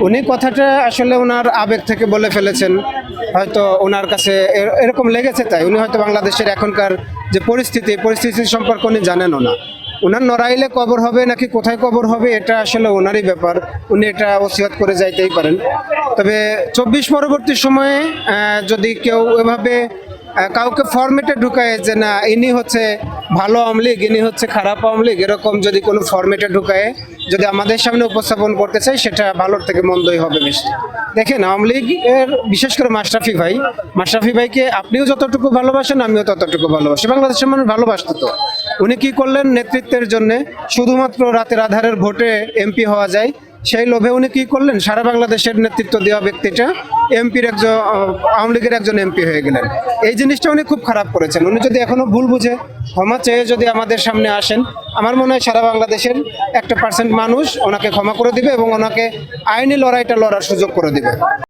উনি কথাটা আসলে ওনার আবেগ থেকে বলে ফেলেছেন, হয়তো ওনার কাছে এরকম লেগেছে, তাই উনি হয়তো বাংলাদেশের এখনকার যে পরিস্থিতি সম্পর্কে উনি জানেনও না। ওনার নড়াইলে কবর হবে নাকি কোথায় কবর হবে এটা আসলে ওনারই ব্যাপার, উনি এটা ওসিয়ত করে যাইতেই পারেন। তবে 24 পরবর্তী সময়ে যদি কেউ এভাবে কাউকে ফরম্যাটে ঢুকায় যে না ইনি হচ্ছে ভালো আওয়ামী লীগ, ইনি হচ্ছে খারাপ আওয়ামী লীগ, এরকম যদি কোনো ফরম্যাটে ঢুকায় যদি আমাদের সামনে উপস্থাপন করতে চাই, সেটা ভালোর থেকে মন্দই হবে বেশি। দেখেন, আওয়ামী লীগের বিশেষ করে মাশরাফি ভাইকে আপনিও যতটুকু ভালোবাসেন আমিও ততটুকু ভালোবাসি, বাংলাদেশের মানুষ ভালোবাসতো। তো উনি কি করলেন নেতৃত্বের জন্য, শুধুমাত্র রাতের আধারের ভোটে এমপি হওয়া যায় সেই লোভে উনি কি করলেন, সারা বাংলাদেশের নেতৃত্ব দেওয়া ব্যক্তিটা আওয়ামী লীগের একজন এমপি হয়ে গেলেন। এই জিনিসটা উনি খুব খারাপ করেছেন। উনি যদি এখনো ভুল বুঝে ক্ষমা চেয়ে যদি আমাদের সামনে আসেন, আমার মনে হয় সারা বাংলাদেশের 1% মানুষ ওনাকে ক্ষমা করে দিবে এবং ওনাকে আইনি লড়াইটা লড়ার সুযোগ করে দিবে।